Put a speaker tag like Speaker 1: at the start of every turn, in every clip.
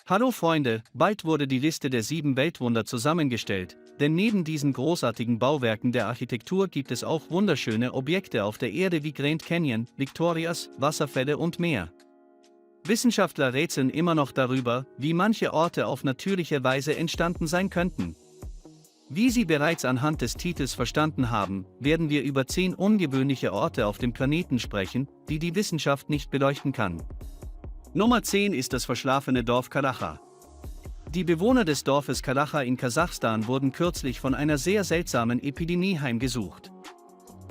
Speaker 1: Hallo Freunde, bald wurde die Liste der 7 Weltwunder zusammengestellt, denn neben diesen großartigen Bauwerken der Architektur gibt es auch wunderschöne Objekte auf der Erde wie Grand Canyon, Victorias, Wasserfälle und mehr. Wissenschaftler rätseln immer noch darüber, wie manche Orte auf natürliche Weise entstanden sein könnten. Wie Sie bereits anhand des Titels verstanden haben, werden wir über 10 ungewöhnliche Orte auf dem Planeten sprechen, die die Wissenschaft nicht beleuchten kann. Nummer 10 ist das verschlafene Dorf Kalacha. Die Bewohner des Dorfes Kalacha in Kasachstan wurden kürzlich von einer sehr seltsamen Epidemie heimgesucht.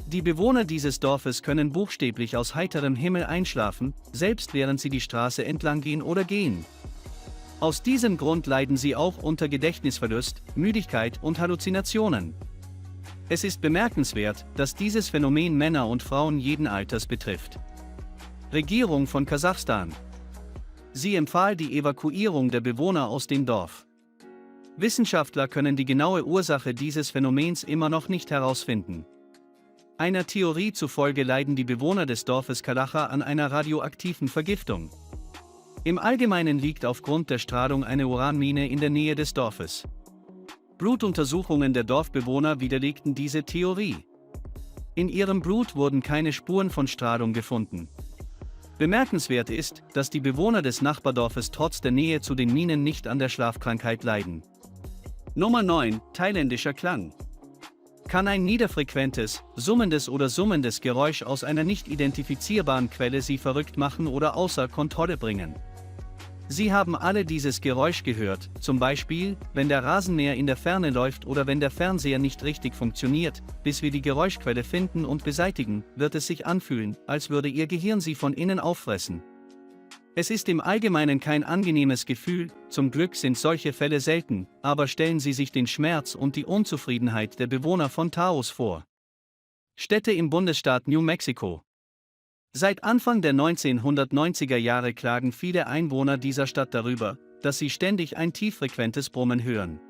Speaker 1: Die Bewohner dieses Dorfes können buchstäblich aus heiterem Himmel einschlafen, selbst während sie die Straße entlang gehen oder gehen. Aus diesem Grund leiden sie auch unter Gedächtnisverlust, Müdigkeit und Halluzinationen. Es ist bemerkenswert, dass dieses Phänomen Männer und Frauen jeden Alters betrifft. Regierung von Kasachstan. Sie empfahl die Evakuierung der Bewohner aus dem Dorf. Wissenschaftler können die genaue Ursache dieses Phänomens immer noch nicht herausfinden. Einer Theorie zufolge leiden die Bewohner des Dorfes Kalacha an einer radioaktiven Vergiftung. Im Allgemeinen liegt aufgrund der Strahlung eine Uranmine in der Nähe des Dorfes. Blutuntersuchungen der Dorfbewohner widerlegten diese Theorie. In ihrem Blut wurden keine Spuren von Strahlung gefunden. Bemerkenswert ist, dass die Bewohner des Nachbardorfes trotz der Nähe zu den Minen nicht an der Schlafkrankheit leiden. Nummer 9. Thailändischer Klang. Kann ein niederfrequentes, summendes oder summendes Geräusch aus einer nicht identifizierbaren Quelle Sie verrückt machen oder außer Kontrolle bringen? Sie haben alle dieses Geräusch gehört, zum Beispiel, wenn der Rasenmäher in der Ferne läuft oder wenn der Fernseher nicht richtig funktioniert. Bis wir die Geräuschquelle finden und beseitigen, wird es sich anfühlen, als würde Ihr Gehirn Sie von innen auffressen. Es ist im Allgemeinen kein angenehmes Gefühl, zum Glück sind solche Fälle selten, aber stellen Sie sich den Schmerz und die Unzufriedenheit der Bewohner von Taos vor. Städte im Bundesstaat New Mexico. Seit Anfang der 1990er Jahre klagen viele Einwohner dieser Stadt darüber, dass sie ständig ein tieffrequentes Brummen hören.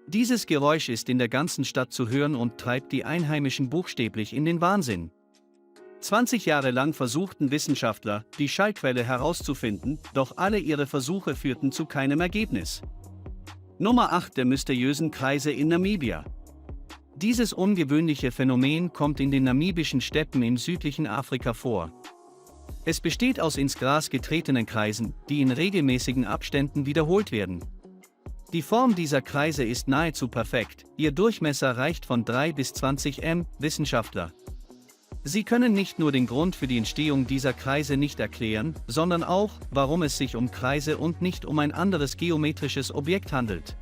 Speaker 1: Dieses Geräusch ist in der ganzen Stadt zu hören und treibt die Einheimischen buchstäblich in den Wahnsinn. 20 Jahre lang versuchten Wissenschaftler, die Schallquelle herauszufinden, doch alle ihre Versuche führten zu keinem Ergebnis. Nummer 8 der mysteriösen Kreise in Namibia. Dieses ungewöhnliche Phänomen kommt in den namibischen Steppen im südlichen Afrika vor. Es besteht aus ins Gras getretenen Kreisen, die in regelmäßigen Abständen wiederholt werden. Die Form dieser Kreise ist nahezu perfekt, ihr Durchmesser reicht von 3 bis 20 m, Wissenschaftler. Sie können nicht nur den Grund für die Entstehung dieser Kreise nicht erklären, sondern auch, warum es sich um Kreise und nicht um ein anderes geometrisches Objekt handelt.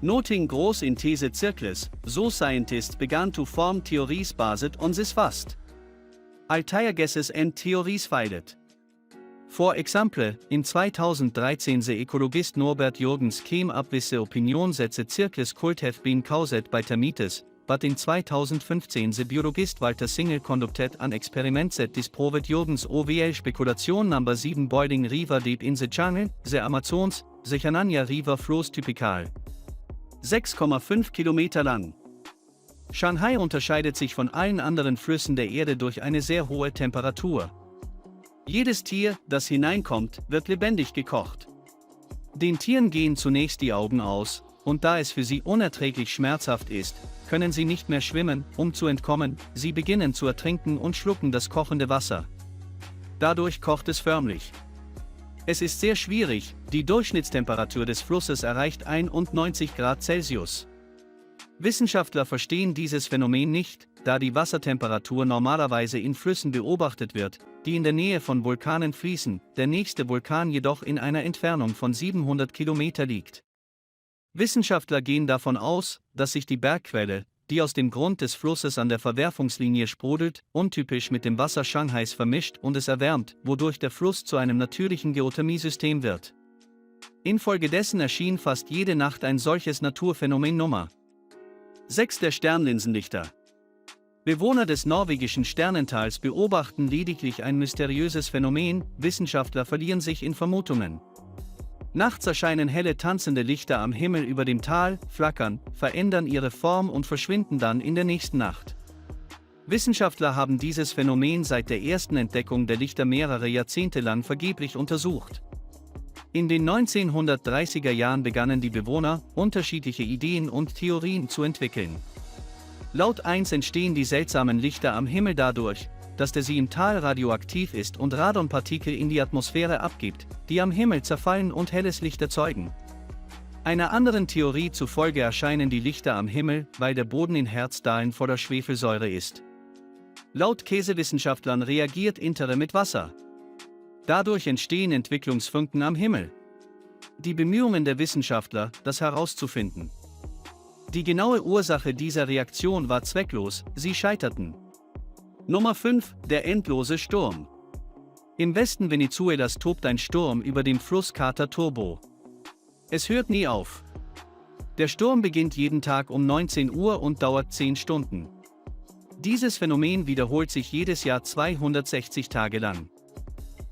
Speaker 1: Noting groß in These Circles, so scientists began to form theories based on this fast. Altair guesses and theories failed. For example, in 2013 the ecologist Norbert Jürgens came up with the opinion that the circles could have been caused by termites, but in 2015 the biologist Walter Singel conducted an experiment that disproved Jürgens OVL Spekulation number 7 boiling river deep in the jungle, the Amazons, the Canania River flows typical. 6,5 Kilometer lang. Shanghai unterscheidet sich von allen anderen Flüssen der Erde durch eine sehr hohe Temperatur. Jedes Tier, das hineinkommt, wird lebendig gekocht. Den Tieren gehen zunächst die Augen aus, und da es für sie unerträglich schmerzhaft ist, können sie nicht mehr schwimmen, um zu entkommen, sie beginnen zu ertrinken und schlucken das kochende Wasser. Dadurch kocht es förmlich. Es ist sehr schwierig, die Durchschnittstemperatur des Flusses erreicht 91 Grad Celsius. Wissenschaftler verstehen dieses Phänomen nicht, da die Wassertemperatur normalerweise in Flüssen beobachtet wird, die in der Nähe von Vulkanen fließen, der nächste Vulkan jedoch in einer Entfernung von 700 Kilometer liegt. Wissenschaftler gehen davon aus, dass sich die Bergquelle, die aus dem Grund des Flusses an der Verwerfungslinie sprudelt, untypisch mit dem Wasser Shanghais vermischt und es erwärmt, wodurch der Fluss zu einem natürlichen Geothermiesystem wird. Infolgedessen erschien fast jede Nacht ein solches Naturphänomen. Nummer 6 der Sternlinsenlichter. Bewohner des norwegischen Sternentals beobachten lediglich ein mysteriöses Phänomen, Wissenschaftler verlieren sich in Vermutungen. Nachts erscheinen helle tanzende Lichter am Himmel über dem Tal, flackern, verändern ihre Form und verschwinden dann in der nächsten Nacht. Wissenschaftler haben dieses Phänomen seit der ersten Entdeckung der Lichter mehrere Jahrzehnte lang vergeblich untersucht. In den 1930er Jahren begannen die Bewohner, unterschiedliche Ideen und Theorien zu entwickeln. Laut 1 entstehen die seltsamen Lichter am Himmel dadurch, dass der sie im Tal radioaktiv ist und Radonpartikel in die Atmosphäre abgibt, die am Himmel zerfallen und helles Licht erzeugen. Einer anderen Theorie zufolge erscheinen die Lichter am Himmel, weil der Boden in Herzdalen voller Schwefelsäure ist. Laut Käsewissenschaftlern reagiert Intere mit Wasser. Dadurch entstehen Entwicklungsfunken am Himmel. Die Bemühungen der Wissenschaftler, das herauszufinden. Die genaue Ursache dieser Reaktion war zwecklos, sie scheiterten. Nummer 5, der endlose Sturm. Im Westen Venezuelas tobt ein Sturm über dem Fluss Catatumbo. Es hört nie auf. Der Sturm beginnt jeden Tag um 19 Uhr und dauert 10 Stunden. Dieses Phänomen wiederholt sich jedes Jahr 260 Tage lang.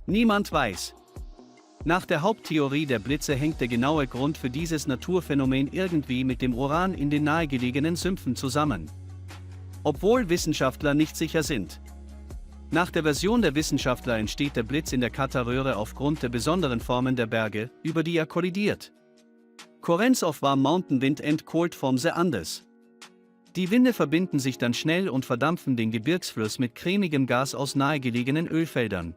Speaker 1: Niemand weiß. Nach der Haupttheorie der Blitze hängt der genaue Grund für dieses Naturphänomen irgendwie mit dem Uran in den nahegelegenen Sümpfen zusammen. Obwohl Wissenschaftler nicht sicher sind. Nach der Version der Wissenschaftler entsteht der Blitz in der Katarröhre aufgrund der besonderen Formen der Berge, über die er kollidiert. Currents of warm mountain wind and cold from the Andes. Die Winde verbinden sich dann schnell und verdampfen den Gebirgsfluss mit cremigem Gas aus nahegelegenen Ölfeldern.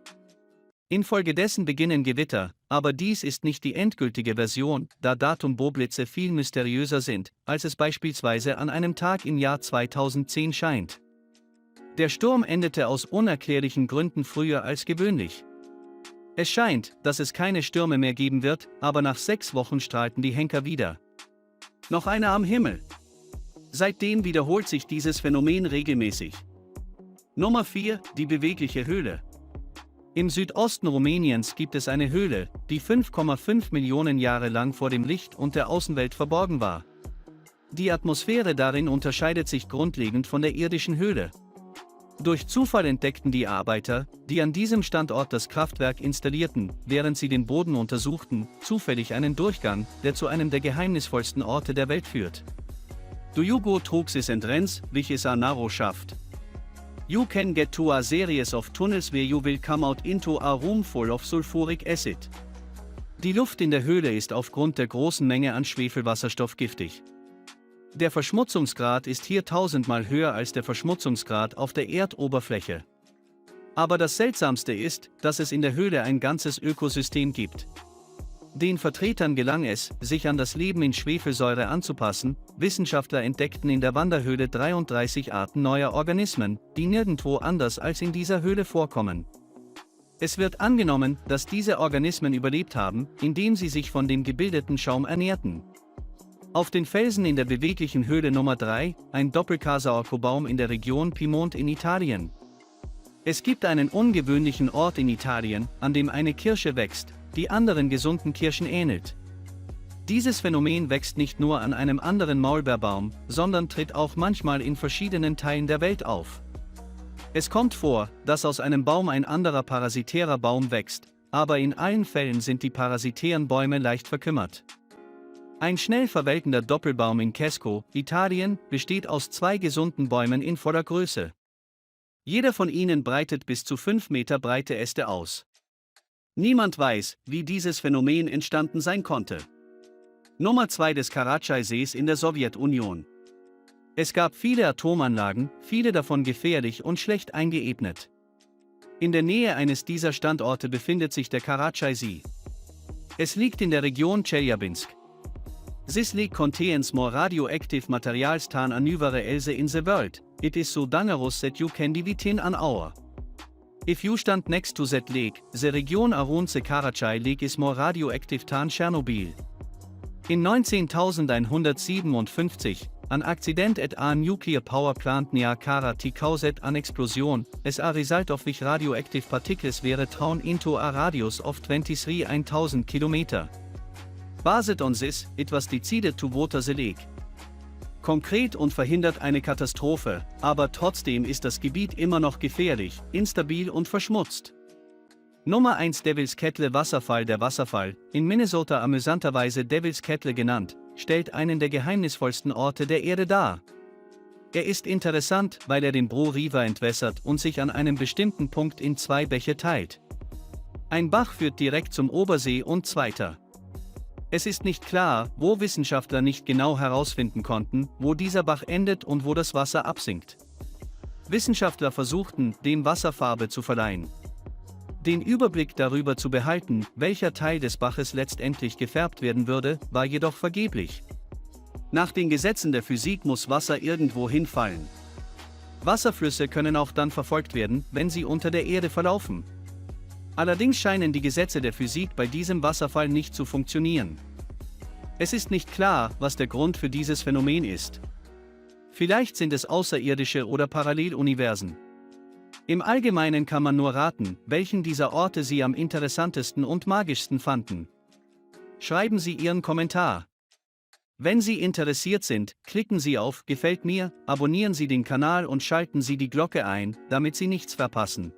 Speaker 1: Infolgedessen beginnen Gewitter, aber dies ist nicht die endgültige Version, da Datumbo-Blitze viel mysteriöser sind, als es beispielsweise an einem Tag im Jahr 2010 scheint. Der Sturm endete aus unerklärlichen Gründen früher als gewöhnlich. Es scheint, dass es keine Stürme mehr geben wird, aber nach 6 Wochen strahlten die Henker wieder. Noch einer am Himmel. Seitdem wiederholt sich dieses Phänomen regelmäßig. Nummer 4, die bewegliche Höhle. Im Südosten Rumäniens gibt es eine Höhle, die 5,5 Millionen Jahre lang vor dem Licht und der Außenwelt verborgen war. Die Atmosphäre darin unterscheidet sich grundlegend von der irdischen Höhle. Durch Zufall entdeckten die Arbeiter, die an diesem Standort das Kraftwerk installierten, während sie den Boden untersuchten, zufällig einen Durchgang, der zu einem der geheimnisvollsten Orte der Welt führt. Do you go Truxis and Rens, which is a narrow shaft? You can get to a series of tunnels where you will come out into a room full of sulfuric acid. Die Luft in der Höhle ist aufgrund der großen Menge an Schwefelwasserstoff giftig. Der Verschmutzungsgrad ist hier 1000-mal höher als der Verschmutzungsgrad auf der Erdoberfläche. Aber das Seltsamste ist, dass es in der Höhle ein ganzes Ökosystem gibt. Den Vertretern gelang es, sich an das Leben in Schwefelsäure anzupassen. Wissenschaftler entdeckten in der Wanderhöhle 33 Arten neuer Organismen, die nirgendwo anders als in dieser Höhle vorkommen. Es wird angenommen, dass diese Organismen überlebt haben, indem sie sich von dem gebildeten Schaum ernährten. Auf den Felsen in der beweglichen Höhle Nummer 3, ein Doppelcasaorco-Baum in der Region Piemont in Italien. Es gibt einen ungewöhnlichen Ort in Italien, an dem eine Kirsche wächst, die anderen gesunden Kirschen ähnelt. Dieses Phänomen wächst nicht nur an einem anderen Maulbeerbaum, sondern tritt auch manchmal in verschiedenen Teilen der Welt auf. Es kommt vor, dass aus einem Baum ein anderer parasitärer Baum wächst, aber in allen Fällen sind die parasitären Bäume leicht verkümmert. Ein schnell verwelkender Doppelbaum in Cesco, Italien, besteht aus 2 gesunden Bäumen in voller Größe. Jeder von ihnen breitet bis zu 5 Meter breite Äste aus. Niemand weiß, wie dieses Phänomen entstanden sein konnte. Nummer 2 des Karachay-Sees in der Sowjetunion. Es gab viele Atomanlagen, viele davon gefährlich und schlecht eingeebnet. In der Nähe eines dieser Standorte befindet sich der Karachay-See. Es liegt in der Region Chelyabinsk. This lake contains more radioactive materials than anywhere else in the world. It is so dangerous that you can live within an hour. If you stand next to that lake, the region around the Karachay Lake is more radioactive than Chernobyl. In 19.157, an accident at a nuclear power plant near Karati caused an explosion, as a result of which radioactive particles were thrown into a radius of 23,000 km. Based on this, it was decided to water the lake. Konkret und verhindert eine Katastrophe, aber trotzdem ist das Gebiet immer noch gefährlich, instabil und verschmutzt. Nummer 1 Devil's Kettle Wasserfall. Der Wasserfall, in Minnesota amüsanterweise Devil's Kettle genannt, stellt einen der geheimnisvollsten Orte der Erde dar. Er ist interessant, weil er den Bro River entwässert und sich an einem bestimmten Punkt in 2 Bäche teilt. Ein Bach führt direkt zum Obersee und zweiter. Es ist nicht klar, wo Wissenschaftler nicht genau herausfinden konnten, wo dieser Bach endet und wo das Wasser absinkt. Wissenschaftler versuchten, dem Wasser Farbe zu verleihen. Den Überblick darüber zu behalten, welcher Teil des Baches letztendlich gefärbt werden würde, war jedoch vergeblich. Nach den Gesetzen der Physik muss Wasser irgendwo hinfallen. Wasserflüsse können auch dann verfolgt werden, wenn sie unter der Erde verlaufen. Allerdings scheinen die Gesetze der Physik bei diesem Wasserfall nicht zu funktionieren. Es ist nicht klar, was der Grund für dieses Phänomen ist. Vielleicht sind es außerirdische oder Paralleluniversen. Im Allgemeinen kann man nur raten, welchen dieser Orte Sie am interessantesten und magischsten fanden. Schreiben Sie Ihren Kommentar. Wenn Sie interessiert sind, klicken Sie auf Gefällt mir, abonnieren Sie den Kanal und schalten Sie die Glocke ein, damit Sie nichts verpassen.